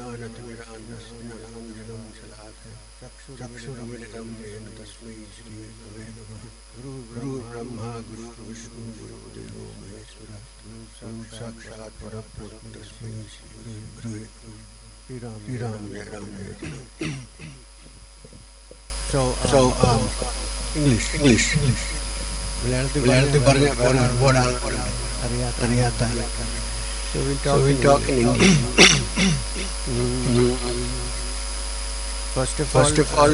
ज्ञानतिमिरान्धस्मृतिरञ्जनं शलाकया चक्षुरुन्मिलितं येन तस्मै श्रीगुरवे नमः। गुरुर्ब्रह्मा गुरुर्विष्णु गुरुर्देवो महेश्वरः साक्षात् परब्रह्म तस्मै श्रीगुरवे नमः। So, English. So we talk in English. First of all,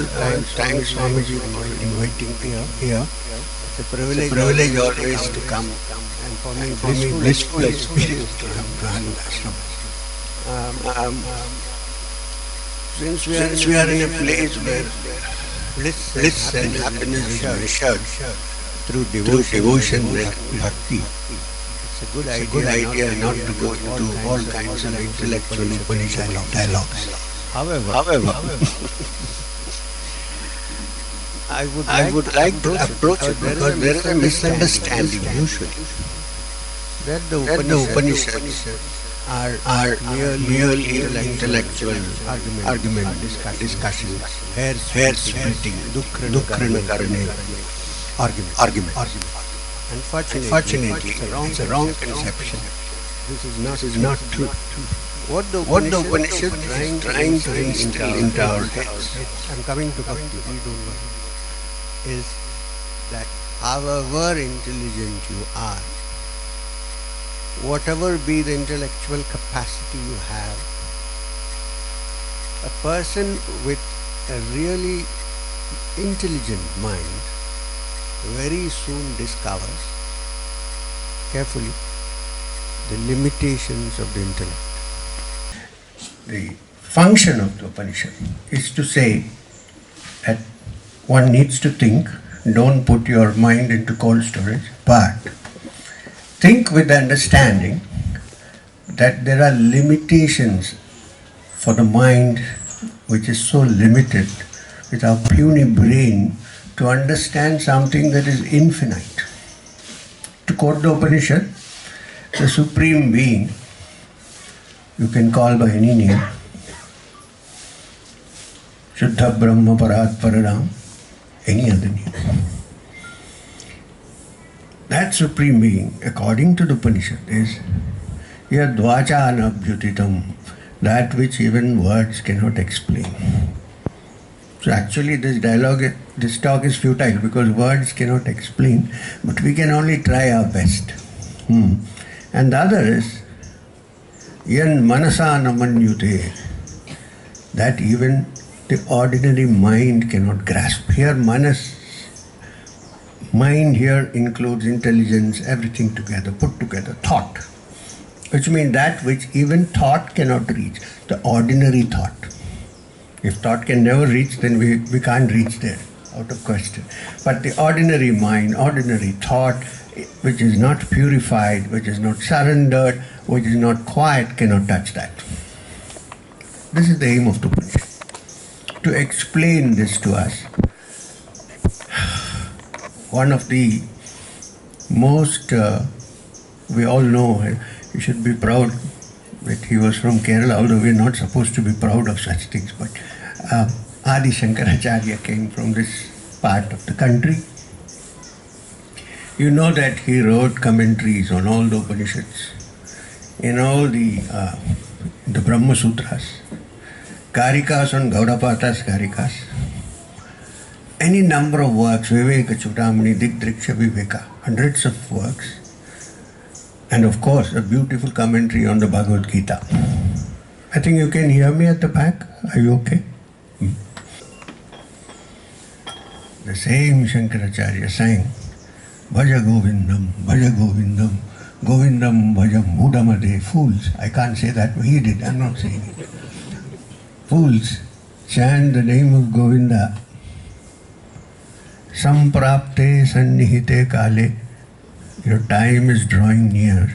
thanks Swamiji for inviting me here. It's a privilege always to come, and for me blissful experience to come to Anandashram. Since we are in a place where bliss and happiness is measured through devotion and bhakti, it's a good idea not to go into all kinds of intellectual Upanishad dialogues. However, I would like to approach it because there is a misunderstanding usually that the Upanishads are merely intellectual argument discussions, hair splitting, dukhrana karne argument. Unfortunately, it's a wrong conception. This is not true. What the Upanishad is trying to instill into our heads, I'm coming to Bhakti, we don't know, is that however intelligent you are, whatever be the intellectual capacity you have, a person with a really intelligent mind very soon discovers carefully the limitations of the intellect. The function of the Upanishad is to say that one needs to think, don't put your mind into cold storage, but think with the understanding that there are limitations for the mind which is so limited with our puny brain to understand something that is infinite. To quote the Upanishad, the Supreme Being, you can call by any name, Shuddha Brahma Parat Pararam, any other name. That Supreme Being, according to the Upanishad, is Yadvacha Anabhyutitam, that which even words cannot explain. So actually this talk is futile because words cannot explain, but we can only try our best. And the other is Yan Manasa Namanyute, that even the ordinary mind cannot grasp. Here mind here includes intelligence, everything together, put together, thought, which means that which even thought cannot reach, the ordinary thought. If thought can never reach, then we can't reach there, out of question. But the ordinary mind, ordinary thought, which is not purified, which is not surrendered, which is not quiet, cannot touch that. This is the aim of the Upanishad. To explain this to us, one of the most, we all know, we should be proud that he was from Kerala, although we are not supposed to be proud of such things, but Adi Shankaracharya came from this part of the country. You know that he wrote commentaries on all the Upanishads, in all the Brahma Sutras, Karikas on Gaudapata's Karikas, any number of works, Viveka Chudamani, Digdriksha Viveka, hundreds of works, and of course a beautiful commentary on the Bhagavad Gita. I think you can hear me at the back. Are you okay? The same Shankaracharya sang, Bhaja Govindam, Govindam Bhaja Mudamade, fools. I can't say that, he did, I'm not saying it. Fools, chant the name of Govinda. Samprapte sannihite kale, your time is drawing near,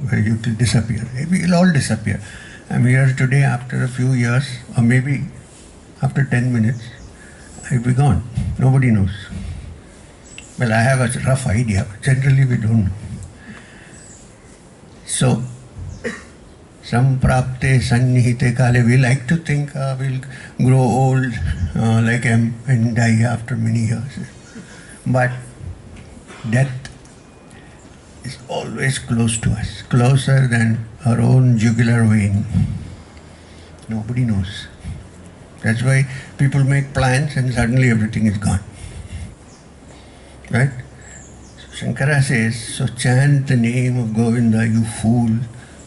where you will disappear. We will all disappear. I'm here today after a few years, or maybe after 10 minutes, I'll be gone. Nobody knows. Well, I have a rough idea, but generally we don't know. So, Samprapte sannihite kale. We like to think we'll grow old like him and die after many years. But death is always close to us, closer than our own jugular vein. Nobody knows. That's why people make plans and suddenly everything is gone. Right? Shankara says, so chant the name of Govinda, you fool.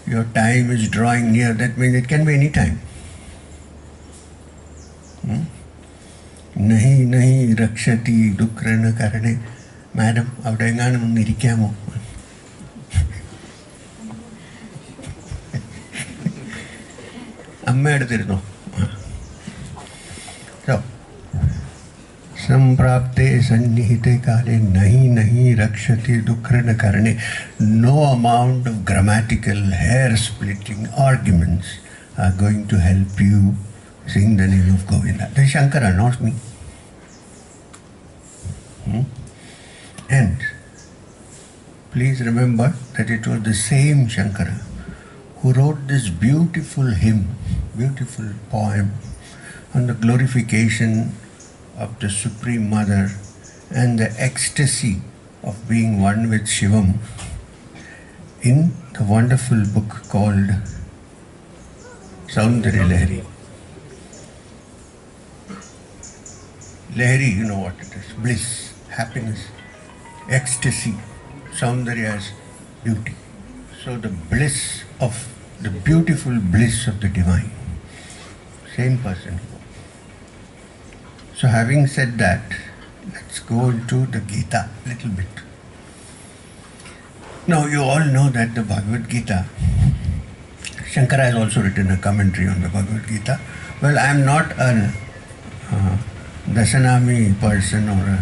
Your time is drawing near. That means it can be any time. Nahi nahi rakshati dukrana karane. Madam, avada enganam irikamo. Amma eduthirno. So, Samprapte sannihite kale nahi nahi rakshati dukrana karane. No amount of grammatical hair-splitting arguments are going to help you sing the name of Govinda. This is Shankara, not me. And please remember that it was the same Shankara who wrote this beautiful hymn, beautiful poem on the glorification of the Supreme Mother and the ecstasy of being one with Shivam in the wonderful book called Saundarya Lahari. Lahari, you know what it is, bliss, happiness, ecstasy, Saundarya is beauty. So the bliss of, the beautiful bliss of the divine, same person. So having said that, let's go into the Gita a little bit. Now you all know that the Bhagavad Gita, Shankara has also written a commentary on the Bhagavad Gita. Well, I am not a Dasanami person or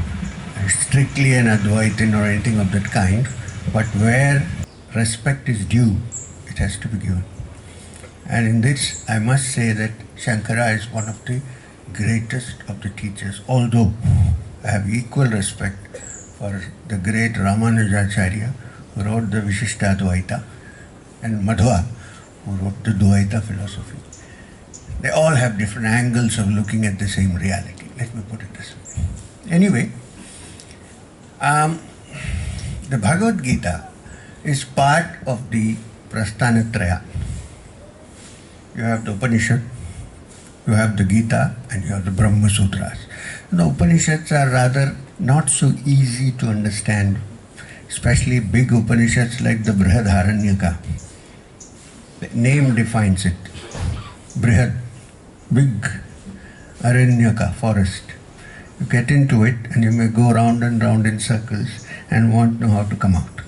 strictly an Advaitin or anything of that kind, but where respect is due, it has to be given. And in this, I must say that Shankara is one of the greatest of the teachers, although I have equal respect for the great Ramanujacharya who wrote the Vishishtadvaita and Madhva who wrote the Dvaita philosophy. They all have different angles of looking at the same reality. Let me put it this way. Anyway, the Bhagavad Gita is part of the Prasthanatraya. You have the Upanishad, you have the Gita, and you have the Brahma Sutras. The Upanishads are rather not so easy to understand, especially big Upanishads like the Brihadaranyaka. The name defines it. Brihad, big, Aranyaka, forest. You get into it and you may go round and round in circles and won't know how to come out.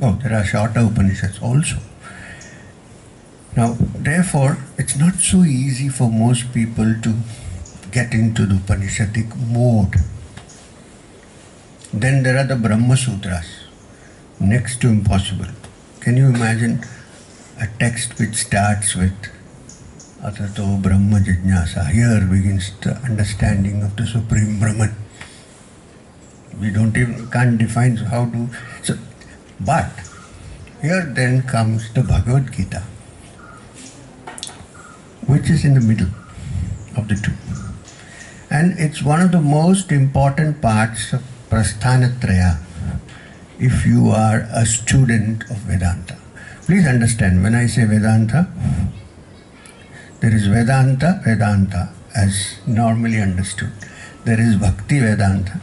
Oh, there are shorter Upanishads also. Now, therefore, it's not so easy for most people to get into the Upanishadic mode. Then there are the Brahma Sutras, next to impossible. Can you imagine a text which starts with Atato Brahma Jijnasa? Here begins the understanding of the Supreme Brahman. We can't define how to. So, but here then comes the Bhagavad Gita, which is in the middle of the two. And it's one of the most important parts of Prasthanatraya if you are a student of Vedanta. Please understand, when I say Vedanta, there is Vedanta as normally understood. There is Bhakti Vedanta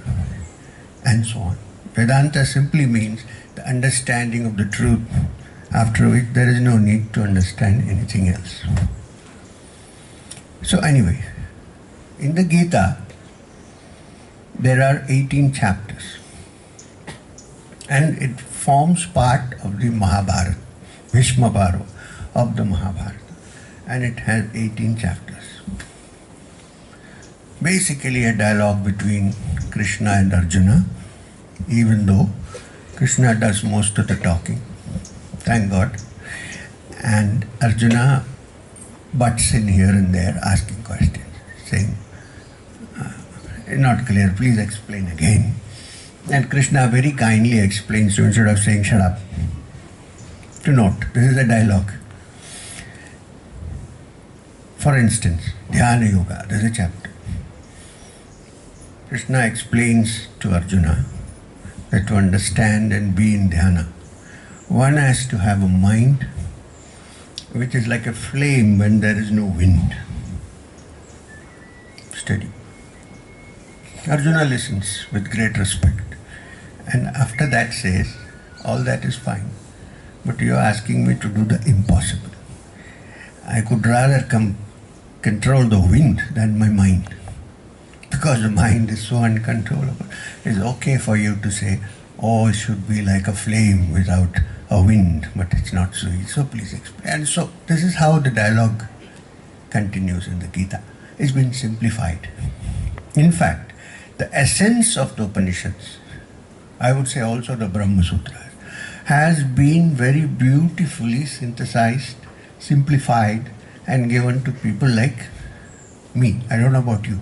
and so on. Vedanta simply means the understanding of the truth, after which there is no need to understand anything else. So anyway, in the Gita, there are 18 chapters and it forms part of the Mahabharata, Bhishma Parva of the Mahabharata, and it has 18 chapters. Basically a dialogue between Krishna and Arjuna, even though Krishna does most of the talking, thank God, and Arjuna butts in here and there asking questions, saying, not clear, please explain again. And Krishna very kindly explains, so instead of saying shut up, to note. This is a dialogue. For instance, Dhyana Yoga, there is a chapter. Krishna explains to Arjuna that to understand and be in dhyana, one has to have a mind which is like a flame when there is no wind. Steady. Arjuna listens with great respect, and after that says, all that is fine, but you are asking me to do the impossible. I could rather control the wind than my mind, because the mind is so uncontrollable. It's okay for you to say, oh, it should be like a flame without a wind, but it's not so easy. So please explain. And so this is how the dialogue continues in the Gita. It's been simplified. In fact, the essence of the Upanishads, I would say also the Brahma Sutras, has been very beautifully synthesized, simplified, and given to people like me. I don't know about you.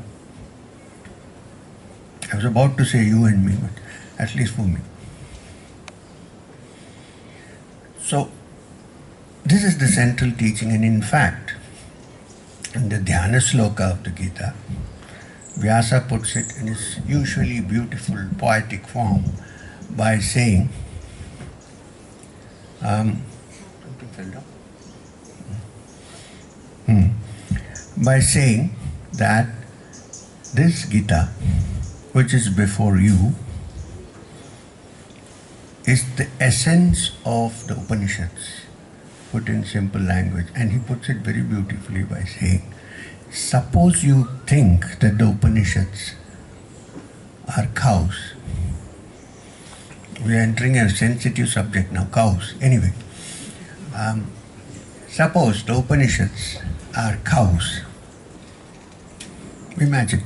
I was about to say you and me, but at least for me. So, this is the central teaching, and in fact, in the Dhyana Sloka of the Gita, Vyasa puts it in his usually beautiful poetic form by saying, by saying that this Gita, which is before you, is the essence of the Upanishads, put in simple language. And he puts it very beautifully by saying, suppose you think that the Upanishads are cows. We are entering a sensitive subject now, cows. Anyway, suppose the Upanishads are cows. Imagine,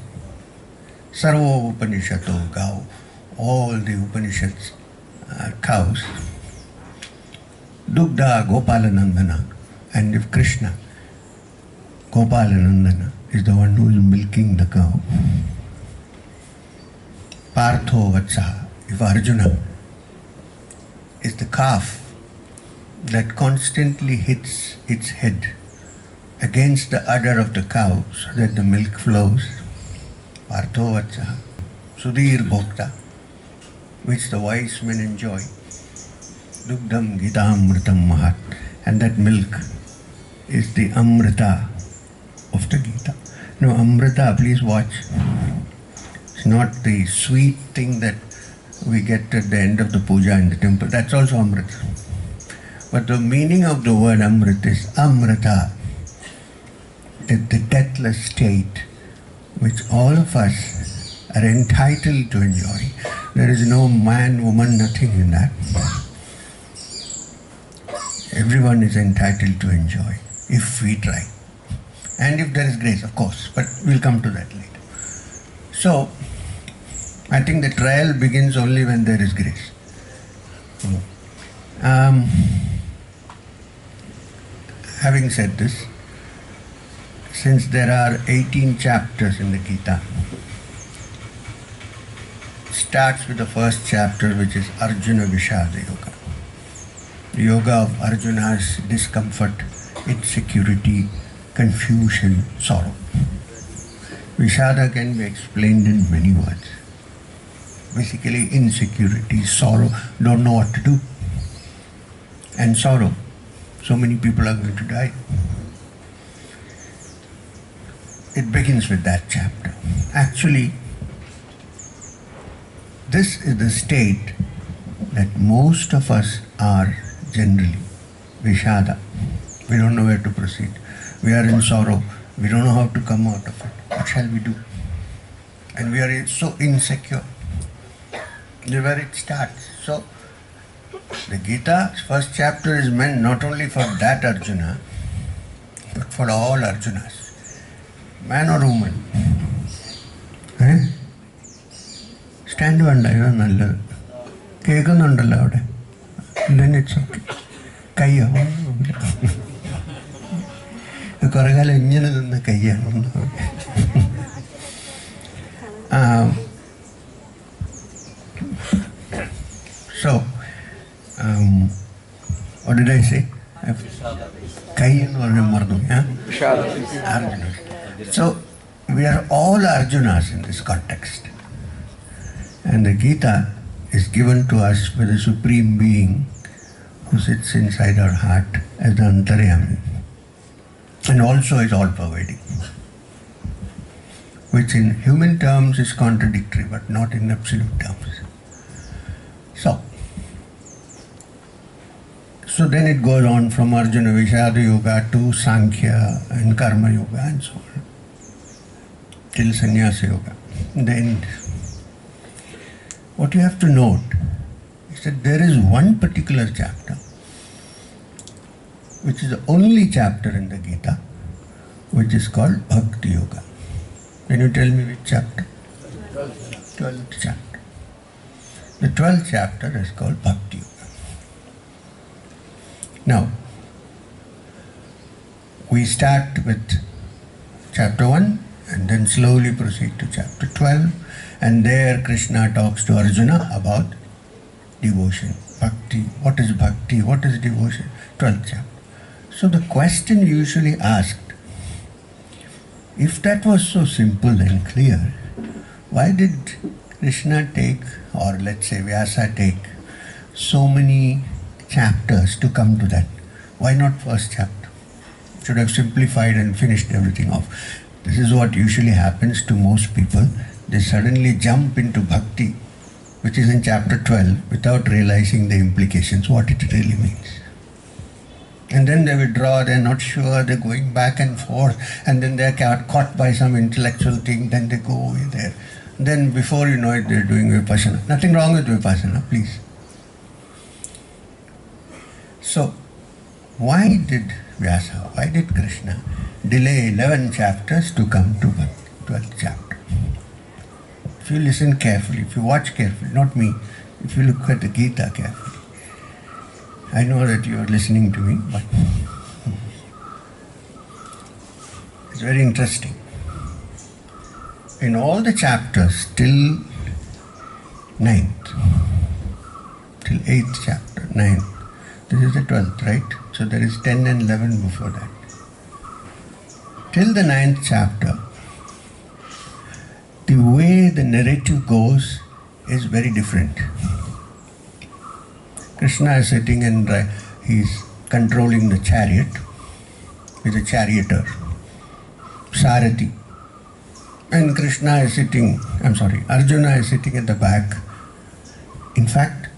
Sarva Upanishato Gau, all the Upanishads are cows. Dugdha Gopalanandana, and if Krishna, Gopalanandana, is the one who is milking the cow. Partho Vatsaha, if Arjuna is the calf that constantly hits its head against the udder of the cow so that the milk flows. Partho Vatsaha, Sudhir Bhokta, which the wise men enjoy. Dugdham Gita Amritam Mahat, and that milk is the Amrita of the Gita. No, Amrita, please watch. It's not the sweet thing that we get at the end of the puja in the temple. That's also Amrita. But the meaning of the word Amrita is Amrita, the deathless state which all of us are entitled to enjoy. There is no man, woman, nothing in that. Everyone is entitled to enjoy, if we try. And if there is grace, of course, but we'll come to that later. So, I think the trial begins only when there is grace. Having said this, since there are 18 chapters in the Gita, it starts with the first chapter, which is Arjuna Vishada Yoga. The yoga of Arjuna's discomfort, insecurity, confusion, sorrow. Vishada can be explained in many words. Basically, insecurity, sorrow, don't know what to do. And sorrow, so many people are going to die. It begins with that chapter. Actually, this is the state that most of us are generally. Vishada. We don't know where to proceed. We are in sorrow. We don't know how to come out of it. What shall we do? And we are so insecure. This is where it starts. So, the Gita, first chapter is meant not only for that Arjuna, but for all Arjunas. Man or woman. Stand one day, then it's okay. Kaya. So, what did I say? Arjuna. So we are all Arjunas in this context. And the Gita is given to us by the Supreme Being who sits inside our heart as the Antaryami. And also is all-pervading. Which in human terms is contradictory, but not in absolute terms. So then it goes on from Arjuna Vishada Yoga to Sankhya and Karma Yoga and so on, till Sannyasa Yoga. In the end, what you have to note is that there is one particular chapter, which is the only chapter in the Gita, which is called Bhakti Yoga. Can you tell me which chapter? 12th chapter. The 12th chapter is called Bhakti Yoga. Now, we start with chapter 1 and then slowly proceed to chapter 12, and there Krishna talks to Arjuna about devotion, bhakti. What is bhakti? What is devotion? 12th chapter. So the question usually asked, if that was so simple and clear, why did Krishna take, or let's say Vyasa take, so many chapters to come to that? Why not first chapter? Should have simplified and finished everything off. This is what usually happens to most people. They suddenly jump into bhakti, which is in chapter 12, without realizing the implications, what it really means. And then they withdraw, they're not sure, they're going back and forth, and then they're caught by some intellectual thing, then they go over there. Then before you know it, they're doing vipassana. Nothing wrong with vipassana, please. So, why did Vyasa, why did Krishna delay 11 chapters to come to 12th chapter? If you listen carefully, if you watch carefully, not me, if you look at the Gita carefully, I know that you are listening to me, but it's very interesting. In all the chapters till 9th, till 8th chapter, 9th, this is the 12th, right? So there is 10 and 11 before that. Till the 9th chapter, the way the narrative goes is very different. Krishna is sitting and he's controlling the chariot. He's a charioteer, Sarathi. And Krishna is sitting, Arjuna is sitting at the back. In fact,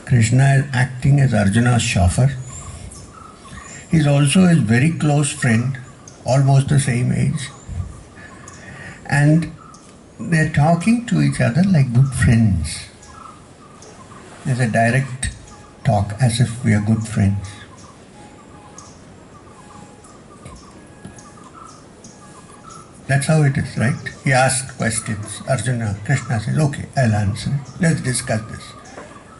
Krishna is acting as Arjuna's chauffeur. He's also his very close friend, almost the same age. And they're talking to each other like good friends. There's a direct talk as if we are good friends. That's how it is, right? He asks questions. Arjuna, Krishna says, okay, I'll answer. Let's discuss this.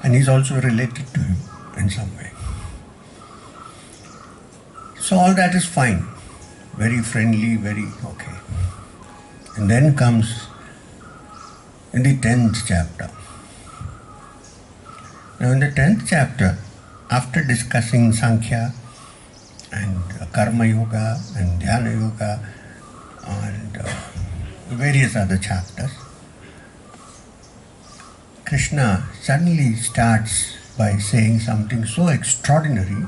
And he's also related to him in some way. So all that is fine. Very friendly, very okay. And then comes in the 10th chapter. Now in the 10th chapter, after discussing Sankhya and Karma Yoga and Dhyana Yoga and various other chapters, Krishna suddenly starts by saying something so extraordinary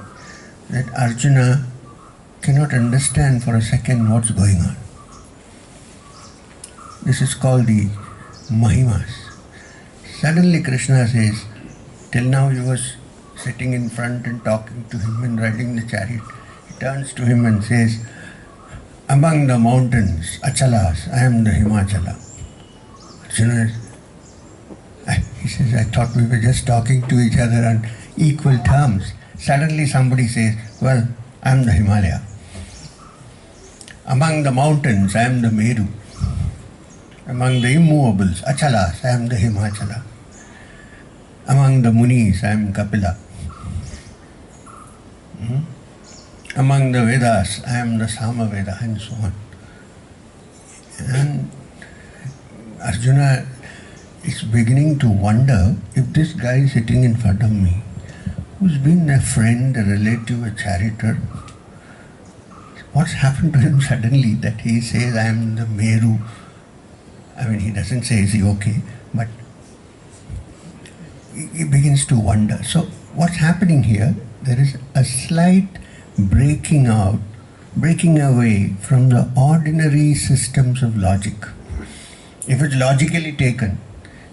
that Arjuna cannot understand for a second what's going on. This is called the Mahimas. Suddenly Krishna says, till now he was sitting in front and talking to him and riding the chariot. He turns to him and says, among the mountains, Achalas, I am the Himachala. Arjuna he says, I thought we were just talking to each other on equal terms. Suddenly somebody says, well, I am the Himalaya. Among the mountains, I am the Meru. Among the immovables, Achalas, I am the Himachala. Among the Munis, I am Kapila. Among the Vedas, I am the Samaveda, and so on. And Arjuna is beginning to wonder if this guy sitting in front of me who's been a friend, a relative, a charioteer. What's happened to him suddenly that he says, I am the Meru? I mean, he doesn't say, is he okay? But he begins to wonder. So what's happening here? There is a slight breaking away from the ordinary systems of logic. If it's logically taken,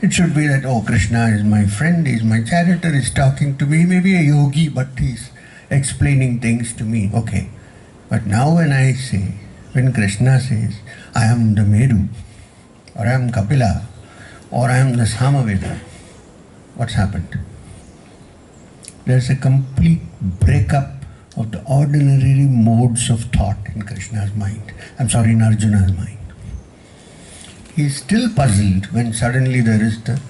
it should be that, oh, Krishna is my friend, he's my charioteer, he's talking to me, maybe a yogi, but he's explaining things to me. Okay. But now when Krishna says, I am the Meru, or I am Kapila, or I am the Samaveda, what's happened? There's a complete breakup of the ordinary modes of thought in Krishna's mind. In Arjuna's mind. He's still puzzled when suddenly there is the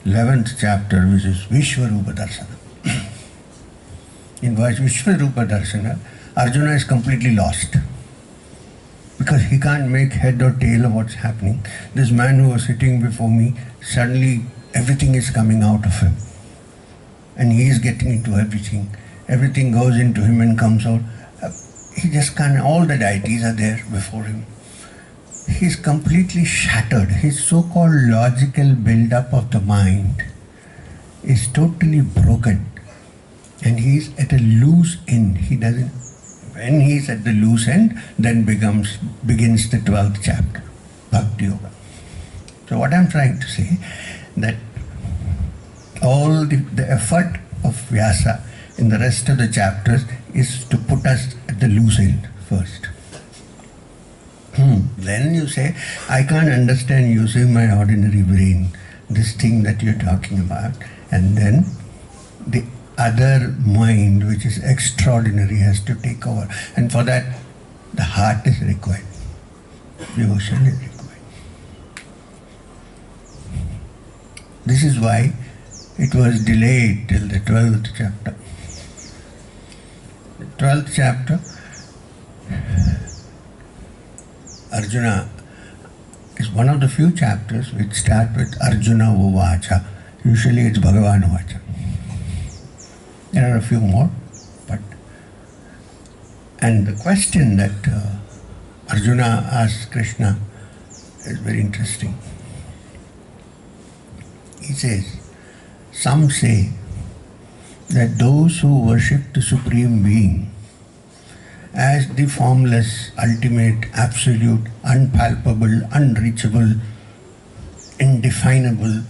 11th chapter, which is Vishwarupa Darshana. In Vishwarupa Darshana, Arjuna is completely lost because he can't make head or tail of what's happening. This man who was sitting before me, suddenly everything is coming out of him and he is getting into everything. Everything goes into him and comes out. He just can't, all the deities are there before him. He's completely shattered. His so-called logical build-up of the mind is totally broken. And he's at a loose end. When he's at the loose end, then begins the 12th chapter, Bhakti Yoga. So what I'm trying to say, that all the effort of Vyasa in the rest of the chapters is to put us at the loose end first. Then you say, I can't understand using my ordinary brain, this thing that you're talking about. And then the other mind, which is extraordinary, has to take over. And for that, the heart is required. Devotion is required. This is why it was delayed till the 12th chapter. The 12th chapter, Arjuna, is one of the few chapters which start with Arjuna Uvacha. Usually it's Bhagavan Uvacha. There are a few more, and the question that Arjuna asks Krishna is very interesting. He says, some say that those who worship the Supreme Being as the formless, ultimate, absolute, unpalpable, unreachable, indefinable,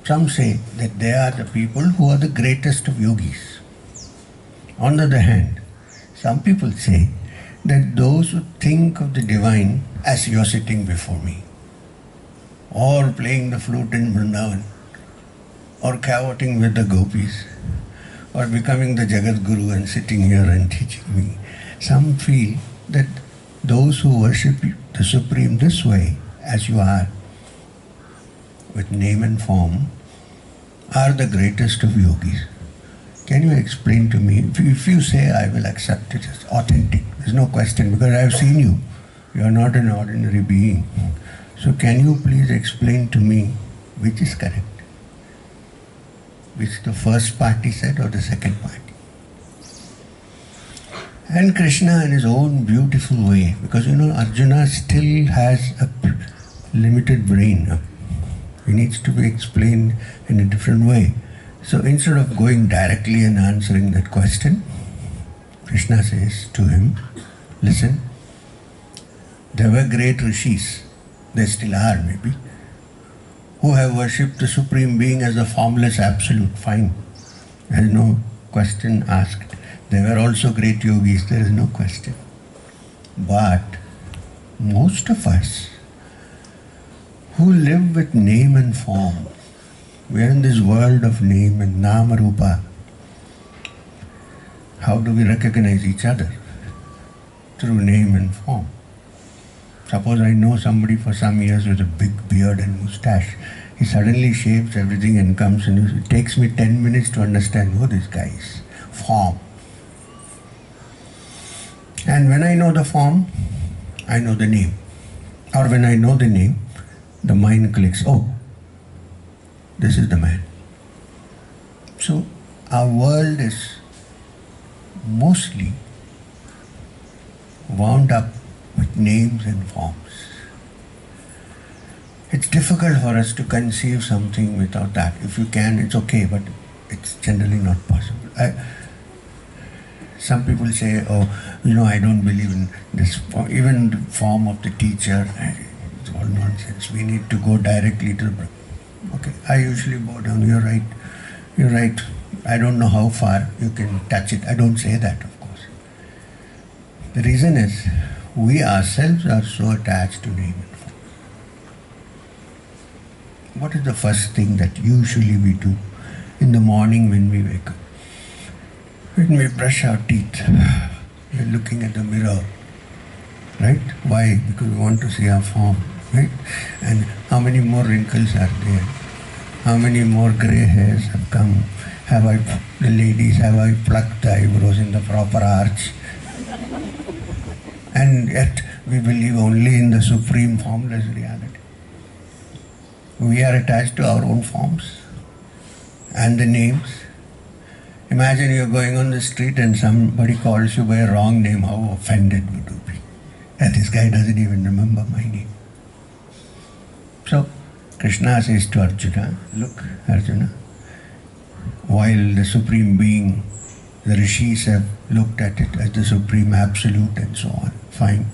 some say that they are the people who are the greatest of yogis. On the other hand, some people say that those who think of the divine as you are sitting before me, or playing the flute in Vrindavan, or cavorting with the gopis, or becoming the Jagat Guru and sitting here and teaching me, some feel that those who worship the Supreme this way, as you are, with name and form, are the greatest of yogis. Can you explain to me? If you say, I will accept it as authentic, there's no question, because I have seen you. You are not an ordinary being. So can you please explain to me which is correct? Which the first party said or the second party? And Krishna in his own beautiful way, because Arjuna still has a limited brain. He needs to be explained in a different way. So instead of going directly and answering that question, Krishna says to him, listen, there were great rishis, there still are maybe, who have worshipped the Supreme Being as a formless absolute. Fine. There is no question asked. There were also great yogis, there is no question. But most of us who live with name and form, we are in this world of name and nama rupa. How do we recognize each other? Through name and form. Suppose I know somebody for some years with a big beard and moustache. He suddenly shaves everything and comes, and it takes me 10 minutes to understand who this guy is. Form. And when I know the form, I know the name. Or when I know the name, the mind clicks, oh, this is the man. So our world is mostly wound up with names and forms. It's difficult for us to conceive something without that. If you can, it's okay, but it's generally not possible. Some people say, oh, I don't believe in this, even the form of the teacher. It's all nonsense. We need to go directly to the... Okay, I usually bow down. You're right. I don't know how far you can touch it. I don't say that, of course. The reason is, we ourselves are so attached to name and form. What is the first thing that usually we do in the morning when we wake up? When we brush our teeth, we're looking at the mirror, right? Why? Because we want to see our form, right? And how many more wrinkles are there? How many more grey hairs have come? The ladies, have I plucked the eyebrows in the proper arch? And yet we believe only in the supreme formless reality. We are attached to our own forms and the names. Imagine you're going on the street and somebody calls you by a wrong name, how offended would you be? And this guy doesn't even remember my name. So Krishna says to Arjuna, look, Arjuna, while the Supreme Being, the Rishis have looked at it as the Supreme Absolute and so on, fine.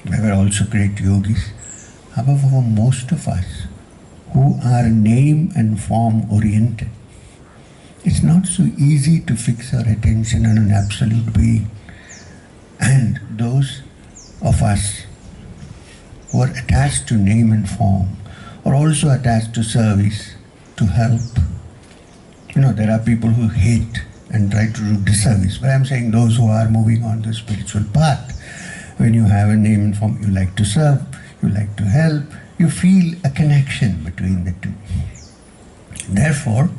They were also great yogis. However, for most of us who are name and form oriented, it's not so easy to fix our attention on an absolute being. And those of us who are attached to name and form are also attached to service, to help. There are people who hate and try to do disservice, but I'm saying those who are moving on the spiritual path, when you have a name and form, you like to serve, you like to help, you feel a connection between the two. Therefore,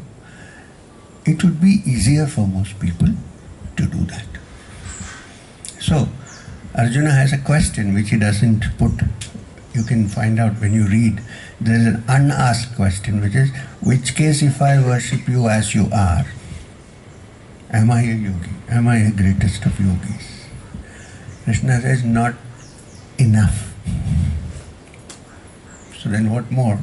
it would be easier for most people to do that. So, Arjuna has a question which he doesn't put. You can find out when you read. There is an unasked question which is, which case if I worship you as you are, am I a yogi? Am I a greatest of yogis? Krishna says, not enough. So then what more?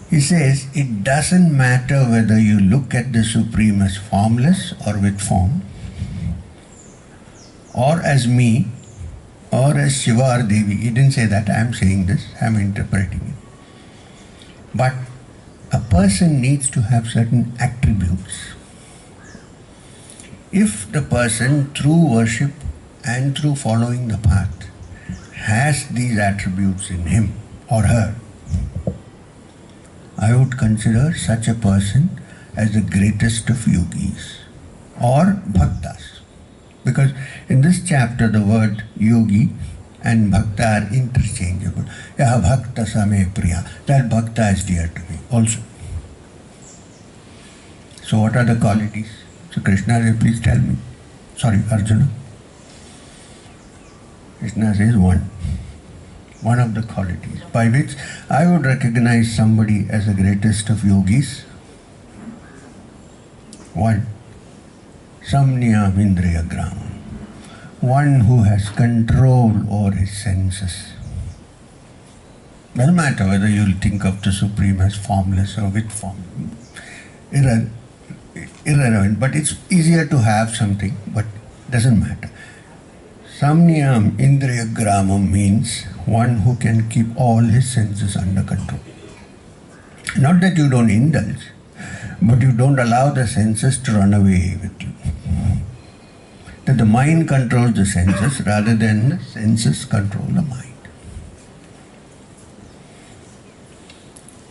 He says, it doesn't matter whether you look at the Supreme as formless or with form, or as me, or as Shiva or Devi. He didn't say that, I am saying this, I am interpreting it. But a person needs to have certain attributes. If the person, through worship and through following the path, has these attributes in him or her, I would consider such a person as the greatest of yogis or bhaktas. Because in this chapter the word yogi and bhakta are interchangeable. Yaha bhakta same priya. That bhakta is dear to me also. So what are the qualities? So Krishna says, please tell me. Sorry, Arjuna. Krishna says one of the qualities by which I would recognize somebody as the greatest of yogis. One, samniyam indriya gramam. One who has control over his senses. Doesn't matter whether you'll think of the Supreme as formless or with form. Irrelevant, but it's easier to have something, but doesn't matter. Samniyam indriya gramam means one who can keep all his senses under control. Not that you don't indulge, but you don't allow the senses to run away with you. That the mind controls the senses rather than the senses control the mind.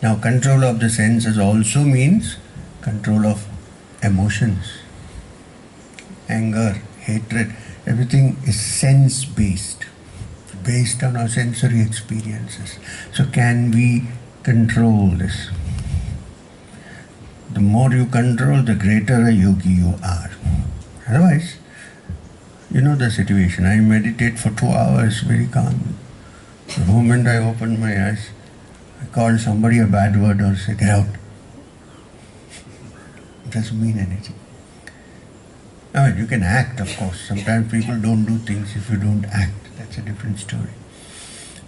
Now, control of the senses also means control of emotions. Anger, hatred, everything is sense-based, based on our sensory experiences. So can we control this? The more you control, the greater a yogi you are. Otherwise, you know the situation. I meditate for 2 hours very calmly. The moment I open my eyes, I call somebody a bad word or say, get out. It doesn't mean anything. I mean, you can act, of course. Sometimes people don't do things if you don't act. That's a different story.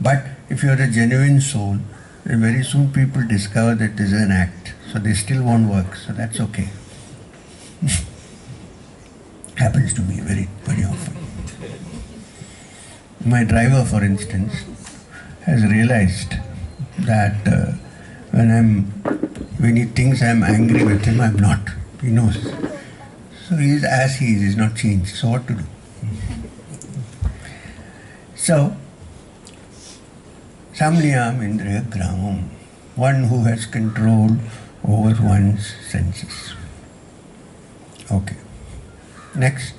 But if you're a genuine soul, then very soon people discover that this is an act. So they still won't work. So that's okay. Happens to me very, very often. My driver, for instance, has realized that when he thinks I'm angry with him, I'm not. He knows. So he is as he is, he's not changed. So what to do? So, Samniyam Indriya Gramam, one who has control over one's senses. Okay. Next.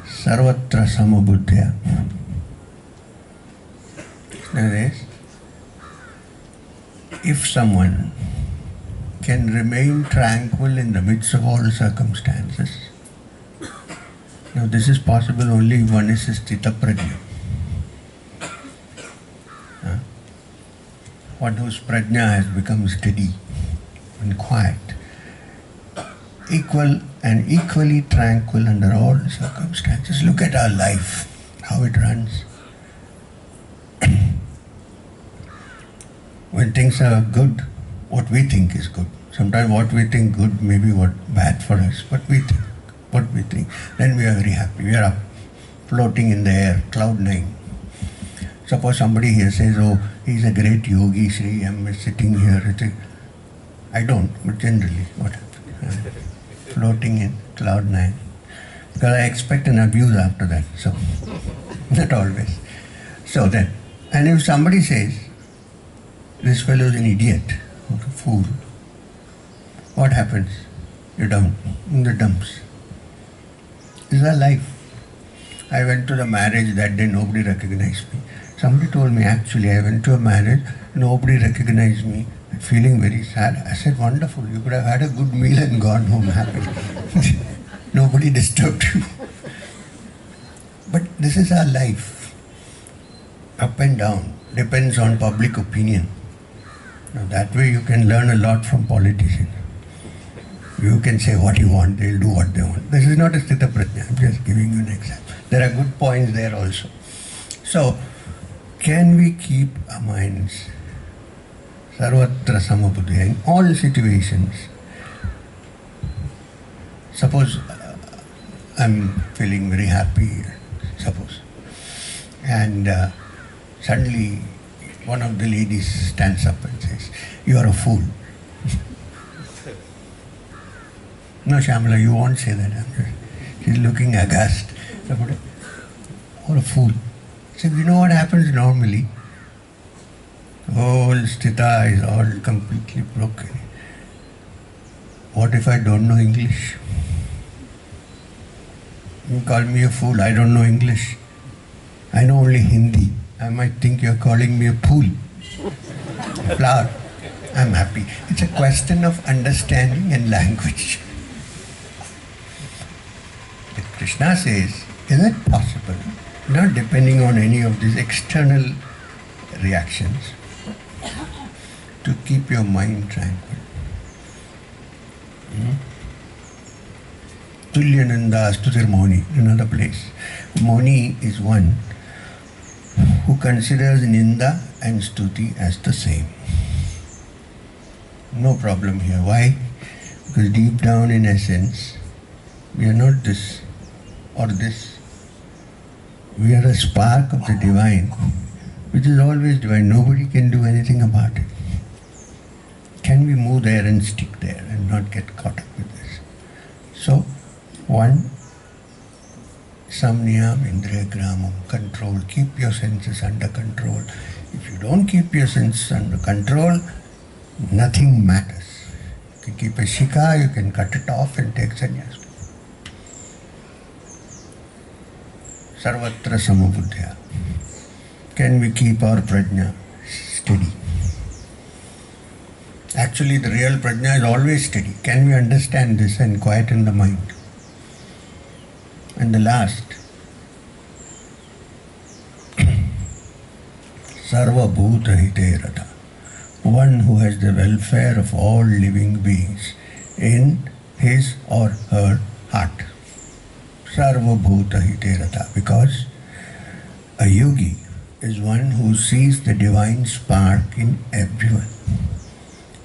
Sarvatra Samabuddhya. That is, if someone can remain tranquil in the midst of all circumstances, now this is possible only if one is a sthita prajna. One whose prajna has become steady and quiet, equal and equally tranquil under all circumstances. Look at our life, how it runs. When things are good, what we think is good. Sometimes what we think good may be what bad for us, but we think what we think. Then we are very happy. We are up, floating in the air, cloud 9. Suppose somebody here says, oh, he's a great yogi, Sri, I'm sitting here. I don't, but generally, what happens? Floating in cloud 9. Because I expect an abuse after that, so not always. So then, and if somebody says, this fellow is an idiot or a fool, what happens? You're down in the dumps. This is our life. I went to the marriage that day, nobody recognized me. Somebody told me, actually, I went to a marriage, nobody recognized me, feeling very sad. I said, wonderful, you could have had a good meal and gone home happy. Nobody disturbed you. But this is our life. Up and down, depends on public opinion. Now that way you can learn a lot from politicians. You can say what you want, they'll do what they want. This is not a sthita prajna, I'm just giving you an example. There are good points there also. So, can we keep our minds sarvatra samabuddhya in all situations? Suppose I'm feeling very happy, suppose, and suddenly one of the ladies stands up and says, you are a fool. No, Shyamala, you won't say that. She's looking aghast. Or a fool. So you know what happens normally? Whole sthita is all completely broken. What if I don't know English? You call me a fool, I don't know English. I know only Hindi. I might think you're calling me a pool, a flower. I'm happy. It's a question of understanding and language. Krishna says, is it possible, not depending on any of these external reactions, to keep your mind tranquil? Tulyananda Stutir Moni, another place. Moni is one who considers Ninda and Stuti as the same. No problem here. Why? Because deep down in essence, we are not this or this. We are a spark of the divine, which is always divine. Nobody can do anything about it. Can we move there and stick there and not get caught up with this? So, one, samniyam indriya gramam, control. Keep your senses under control. If you don't keep your senses under control, nothing matters. You can keep a shika, you can cut it off and take sannyas. Sarvatra samabuddhya. Can we keep our prajna steady? Actually, the real prajna is always steady. Can we understand this and quieten the mind? And the last, sarva bhuta hite rata. one who has the welfare of all living beings in his or her heart. Sarva Bhuta Hite Rata. Because a yogi is one who sees the divine spark in everyone,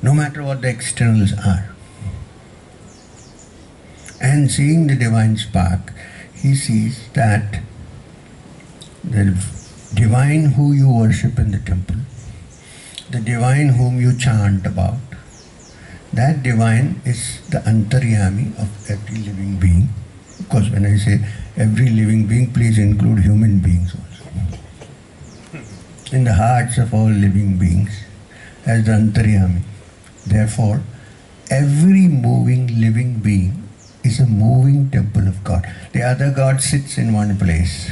no matter what the externals are. And seeing the divine spark, he sees that the divine who you worship in the temple, the divine whom you chant about, that divine is the antaryami of every living being. Of course, when I say every living being, please include human beings also. In the hearts of all living beings as the antaryami. Therefore, every moving living being is a moving temple of God. The other God sits in one place.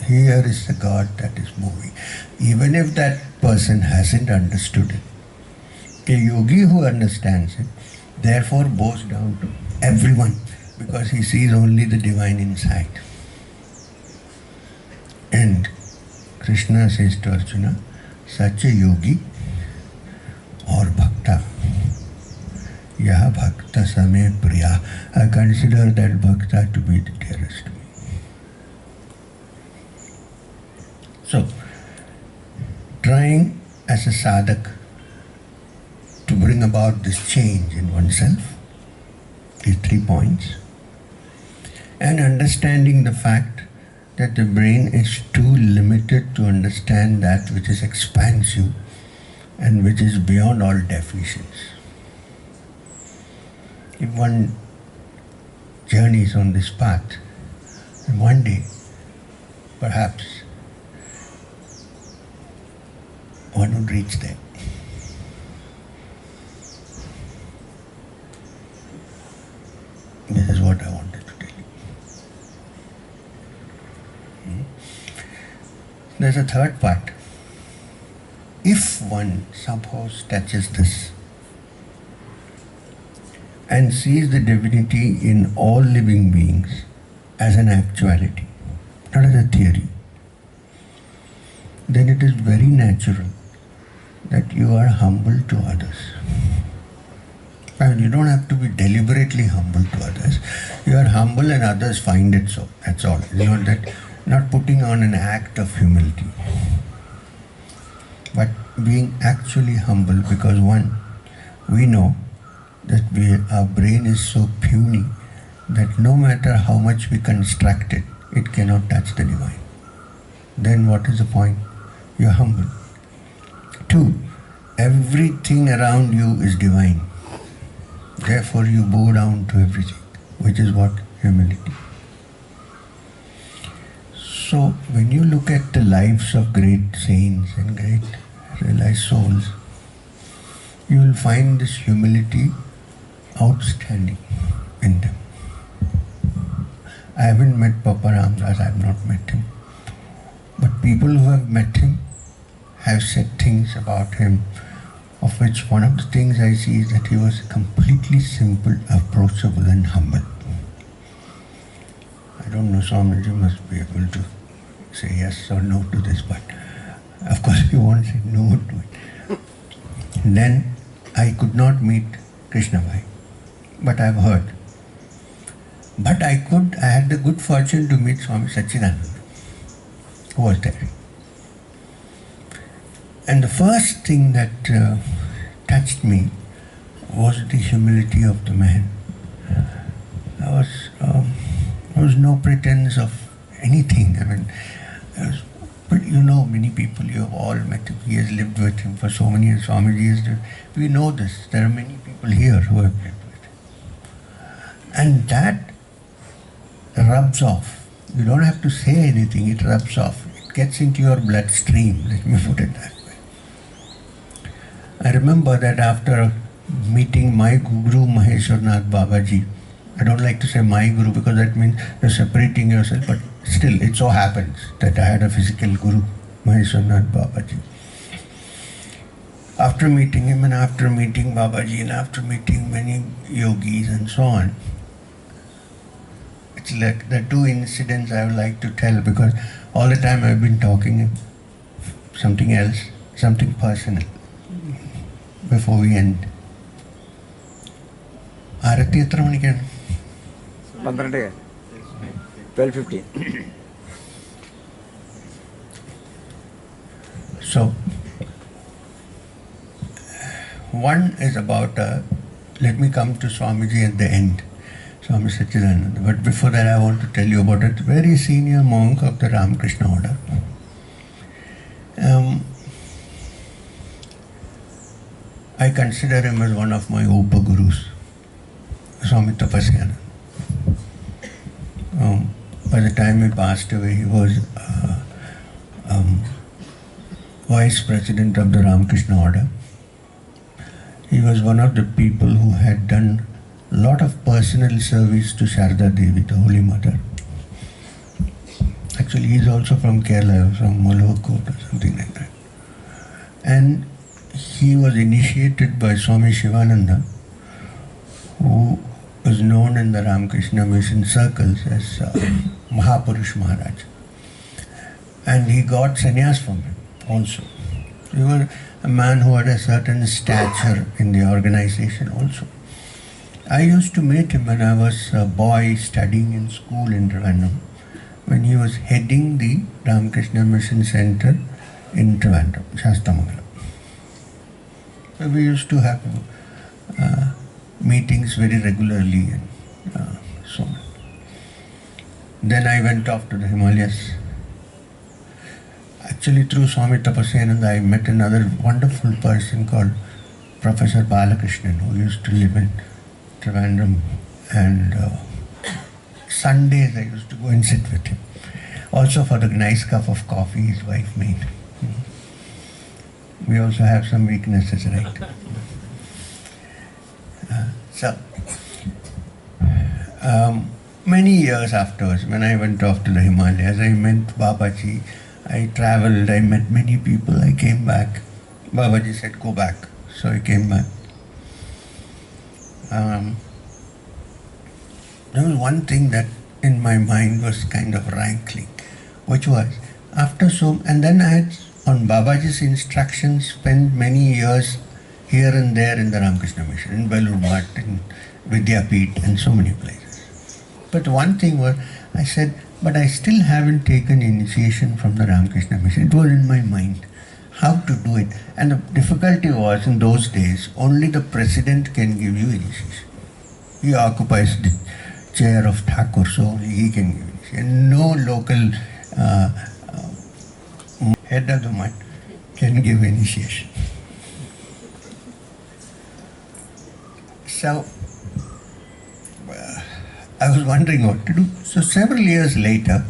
Here is the God that is moving. Even if that person hasn't understood it. A yogi who understands it, therefore bows down to everyone, because he sees only the divine inside. And Krishna says to Arjuna, such a yogi or bhakta, yaha bhakta same priya, I consider that bhakta to be the dearest to me. So, trying as a sadhak to bring about this change in oneself, these 3 points, and understanding the fact that the brain is too limited to understand that which is expansive and which is beyond all definitions. If one journeys on this path, and one day, perhaps, one would reach there. This is what I wanted to tell you. There's a third part. If one somehow touches this and sees the divinity in all living beings as an actuality, not as a theory, then it is very natural that you are humble to others. I mean, you don't have to be deliberately humble to others. You are humble and others find it so. That's all. It's not that, not putting on an act of humility, but being actually humble, because one, we know that our brain is so puny that no matter how much we construct it, it cannot touch the divine. Then what is the point? You are humble. 2, everything around you is divine. Therefore you bow down to everything, which is what? Humility. So when you look at the lives of great saints and great realized souls, you will find this humility outstanding in them. I haven't met Papa Ramdas, I have not met him. But people who have met him have said things about him, of which one of the things I see is that he was completely simple, approachable and humble. I don't know, Swamiji must be able to say yes or no to this, but of course he won't say no to it. And then I could not meet Krishna Bhai, but I've heard. But I had the good fortune to meet Swami Satchidananda, who was there. And the first thing that touched me was the humility of the man. There was no pretense of anything. I mean, but you know, many people, you have all met him. He has lived with him for so many years. Swamiji has lived. We know this. There are many people here who have lived with him. And that rubs off. You don't have to say anything, it rubs off. It gets into your bloodstream, let me put it that way. I remember that after meeting my Guru Maheshwarnath Babaji, I don't like to say my Guru because that means you're separating yourself, but still it so happens that I had a physical Guru, Maheshwarnath Babaji. After meeting him and after meeting Babaji and after meeting many yogis and so on, it's like the 2 incidents I would like to tell, because all the time I've been talking something else, something personal. before we end. Arati എത്ര മണിക്കാണ്? 12:15. So, one is about, let me come to Swamiji at the end, Swami Satchidananda. But before that, I want to tell you about a very senior monk of the Ramakrishna order. I consider him as one of my Upagurus, Swami Satchidananda. By the time he passed away, he was Vice President of the Ramakrishna order. He was one of the people who had done a lot of personal service to Sharda Devi, the Holy Mother. Actually, he is also from Kerala, from Malakot or something like that. And he was initiated by Swami Shivananda, who was known in the Ramakrishna mission circles as Mahapurush Maharaj. And he got sannyas from him also. He was a man who had a certain stature in the organization also. I used to meet him when I was a boy studying in school in Trivandrum, when he was heading the Ramakrishna Mission Center in Trivandrum, Shastamangalam. So we used to have meetings very regularly and so on. Then I went off to the Himalayas. Actually, through Swami Satchidananda, I met another wonderful person called Professor Balakrishnan, who used to live in Trivandrum. And Sundays I used to go and sit with him. Also for the nice cup of coffee his wife made. We also have some weaknesses, right? Many years afterwards, when I went off to the Himalayas, I met Babaji. I travelled, I met many people, I came back. Babaji said, go back. So I came back. There was one thing that in my mind was kind of rankling, which was, after so, and then I had, on Babaji's instructions, spent many years here and there in the Ramakrishna Mission, in Belur Math, in Vidyapith, and so many places. But one thing was, I said, but I still haven't taken initiation from the Ramakrishna Mission. It was in my mind, how to do it. And the difficulty was, in those days, only the president can give you initiation. He occupies the chair of Thakur, so he can give initiation. No local head of the mind can give initiation. So, I was wondering what to do. So several years later,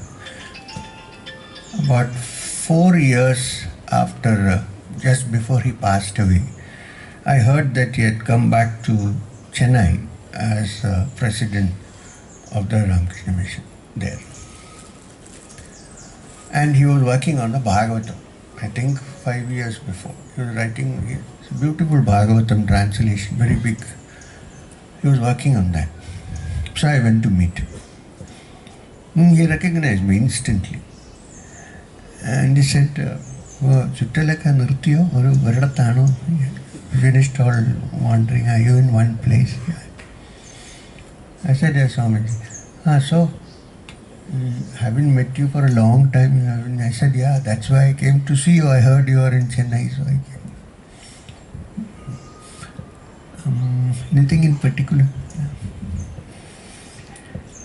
about 4 years after, just before he passed away, I heard that he had come back to Chennai as president of the Ramakrishna Mission there. And he was working on the Bhagavatam, I think 5 years before. He was writing a beautiful Bhagavatam translation, very big. He was working on that. So I went to meet him. He recognized me instantly. And he said, Chuttalaka nirtiyo, oru varadthano. Finished all wandering. Are you in one place? I said, yes, Swamiji. So, haven't met you for a long time. I said, yeah, that's why I came to see you. I heard you are in Chennai, so I came. Anything in particular?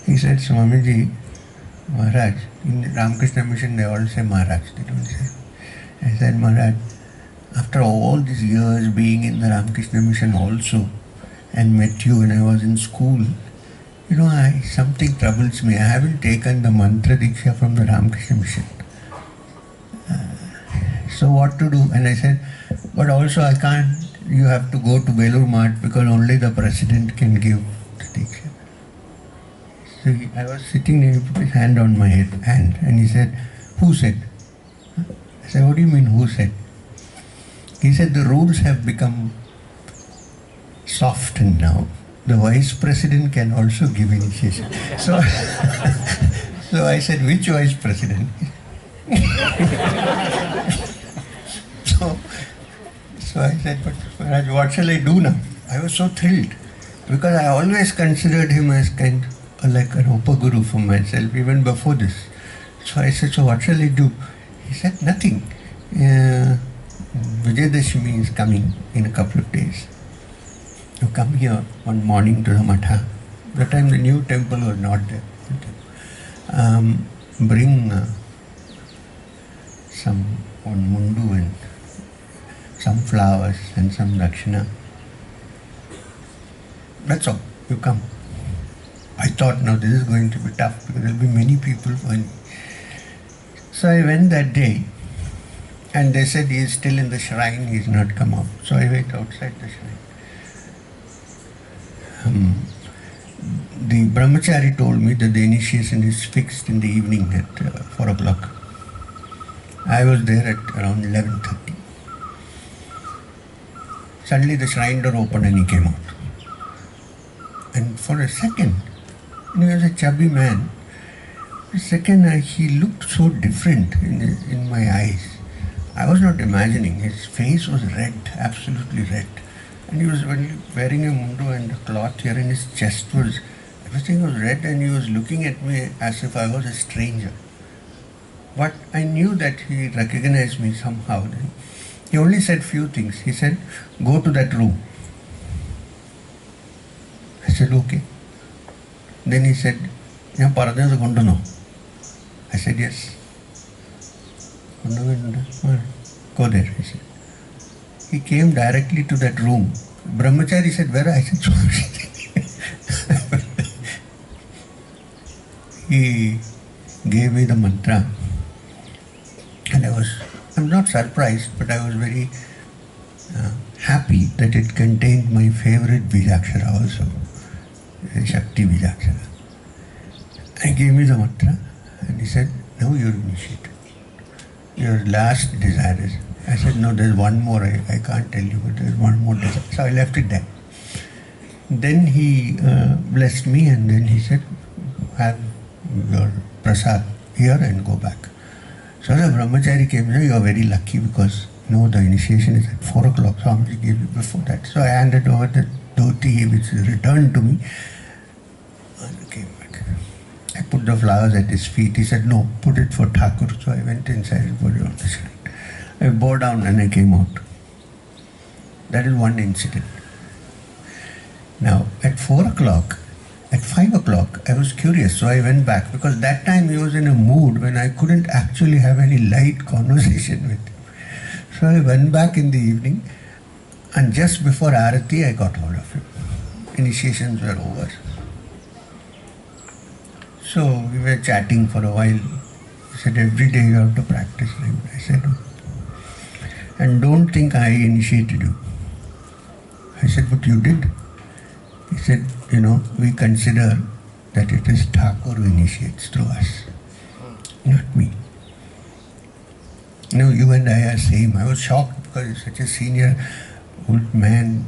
He said, Swamiji, Maharaj, in Ramakrishna Mission they all say Maharaj, they don't say. I said, Maharaj, after all these years being in the Ramakrishna Mission also, and met you when I was in school, something troubles me. I haven't taken the mantra diksha from the Ramakrishna Mission. So what to do? And I said, but also I can't, you have to go to Belur Math because only the president can give the diksha. So I was sitting there, he put his hand on my hand and he said, who said? I said, what do you mean, who said? He said, the rules have become softened now. The vice president can also give initiation. So I said, which vice president? So I said, but Maharaj, what shall I do now? I was so thrilled because I always considered him as kind of like an Upaguru for myself even before this. So I said, so what shall I do? He said, nothing. Vijayadashmi is coming in a couple of days. You come here one morning to the matha. That time the new temple was not there. Bring some one mundu and some flowers and some dakshina. That's all. You come. I thought, now this is going to be tough because there will be many people for me. So I went that day and they said he is still in the shrine, he has not come out. So I went outside the shrine. The brahmachari told me that the initiation is fixed in the evening at 4 o'clock. I was there at around 11:30. Suddenly the shrine door opened and he came out. And for a second, he was a chubby man. For a second, he looked so different in my eyes. I was not imagining. His face was red, absolutely red. And he was wearing a mundu and a cloth here, and his chest was, everything was red, and he was looking at me as if I was a stranger. But I knew that he recognized me somehow. Then he only said few things. He said, go to that room. I said, okay. Then he said, go I said, yes. Go there, he said. He came directly to that room. Brahmachari said, where? I said, Swami. He gave me the mantra. And I'm not surprised, but I was very happy that it contained my favorite Bijakshara also, Shakti Bijakshara. He gave me the mantra and he said, now you're initiated. Your last desire is, I said, no, there's one more, I can't tell you, but there's one more desire. So I left it there. Then he blessed me and then he said, have your prasad here and go back. So the brahmachari came and said, you are very lucky because no, the initiation is at 4 o'clock, so Swamiji gave you before that. So I handed over the dhoti which is returned to me and I came back. I put the flowers at his feet. He said, no, put it for Thakur. So I went inside and put it on the shrine. I bowed down and I came out. That is one incident. Now, at 4 o'clock, at 5 o'clock, I was curious, so I went back because that time he was in a mood when I couldn't actually have any light conversation with him. So I went back in the evening and just before Arati, I got hold of him. Initiations were over. So we were chatting for a while. He said, every day you have to practice. I said, no. And don't think I initiated you. I said, but you did. He said, we consider that it is Thakur who initiates through us, not me. No, you and I are same. I was shocked because he's such a senior old man,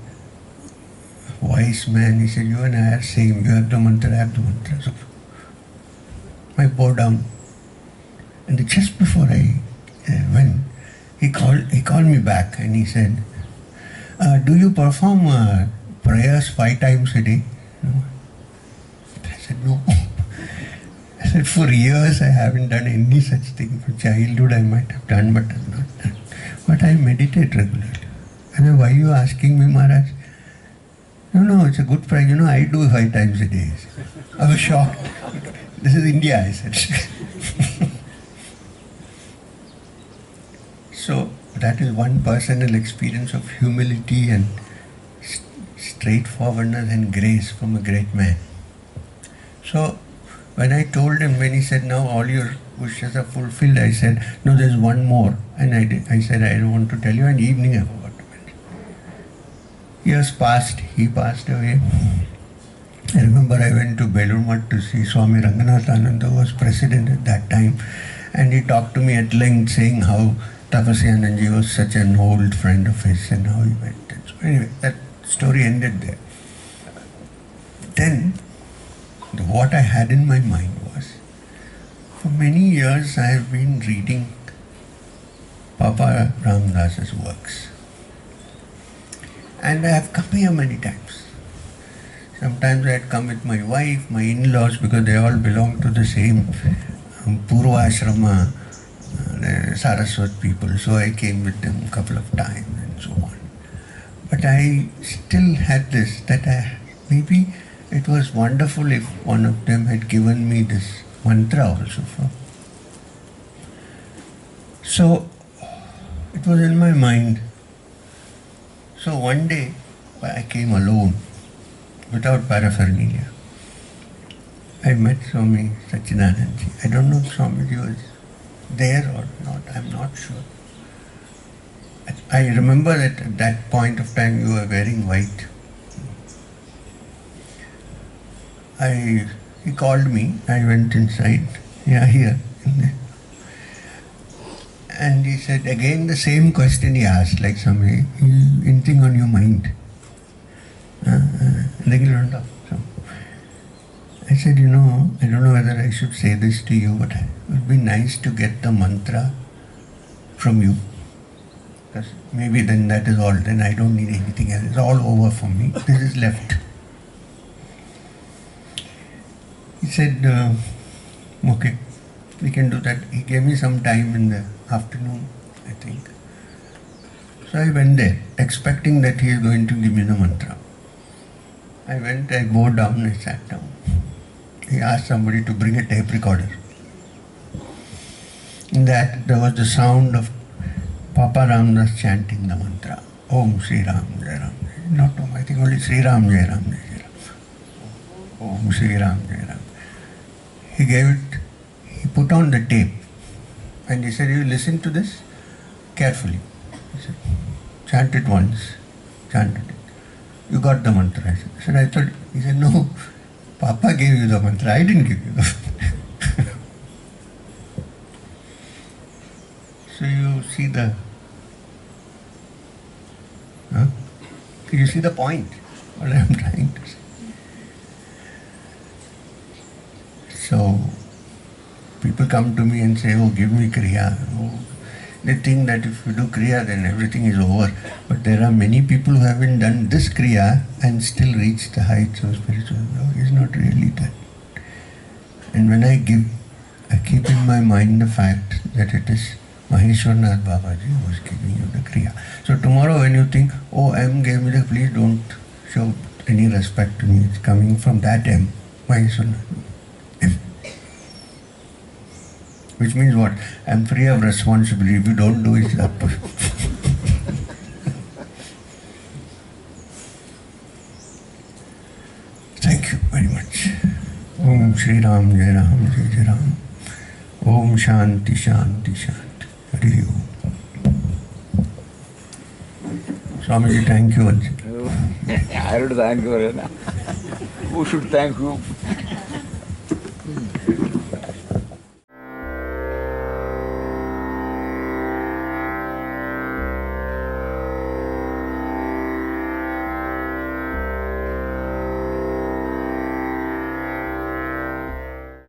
wise man. He said, you and I are same. You have the mantra, I have the mantra. So I bowed down. And just before I went, he called me back and he said, do you perform prayers 5 times a day? No. I said, no. I said, for years I haven't done any such thing. For childhood I might have done, but I've not done. But I meditate regularly. And then, why are you asking me, Maharaj? No, it's a good prayer. I do 5 times a day. I was shocked. This is India, I said. So that is one personal experience of humility and straightforwardness and grace from a great man. So when I told him, when he said, now all your wishes are fulfilled, I said, no, there's one more. And I said, I don't want to tell you, and evening I forgot to mention. Years passed, he passed away. I remember I went to Belur Math to see Swami Ranganathananda, who was president at that time, and he talked to me at length saying how Tapasyananji was such an old friend of his and how he went. And so anyway, that story ended there. Then, what I had in my mind was, for many years I have been reading Papa Ramdas's works. And I have come here many times. Sometimes I had come with my wife, my in-laws, because they all belong to the same Purva Ashrama, Saraswat people. So I came with them a couple of times and so on. But I still had this, that maybe it was wonderful if one of them had given me this mantra also. So it was in my mind. So one day I came alone, without paraphernalia. I met Swami Satchidananda. I don't know if Swamiji was there or not, I'm not sure. I remember that at that point of time you were wearing white. He called me, I went inside, here. And he said, again the same question he asked, like somebody, anything on your mind? So I said, I don't know whether I should say this to you, but it would be nice to get the mantra from you. Because maybe then that is all, then I don't need anything else. It's all over for me. This is left. He said, okay, we can do that. He gave me some time in the afternoon, I think. So I went there, expecting that he is going to give me the mantra. I went, I bowed down, I sat down. He asked somebody to bring a tape recorder. In that, there was the sound of Papa Ramdas chanting the mantra. Om Sri Ram Jai Ram. Not Om, I think only Sri Ram Jai Ram Jai Ram. Om Sri Ram Jai Ram. He gave it, he put on the tape and he said, you listen to this carefully. He said, chant it once, chanted it. You got the mantra. I said, I thought, he said, no, Papa gave you the mantra, I didn't give you the mantra. So you see the, you see the point, what I am trying to say. So, people come to me and say, oh, give me Kriya. Oh, they think that if you do Kriya, then everything is over. But there are many people who haven't done this Kriya and still reach the heights of spiritual. No, it's not really that. And when I give, I keep in my mind the fact that it is Maheshwarnath Babaji who is giving you the Kriya. So tomorrow when you think, oh, M gave me the, please don't show any respect to me. It's coming from that M, Maheshwarnath. Which means what? I'm free of responsibility. If you don't do it, it's up. Thank you very much. Om Shri Ram Jai Ram Jai Jai Ram. Om Shanti Shanti Shanti. Hari Om. Swamiji, thank you once again. I don't thank you. Who should thank you?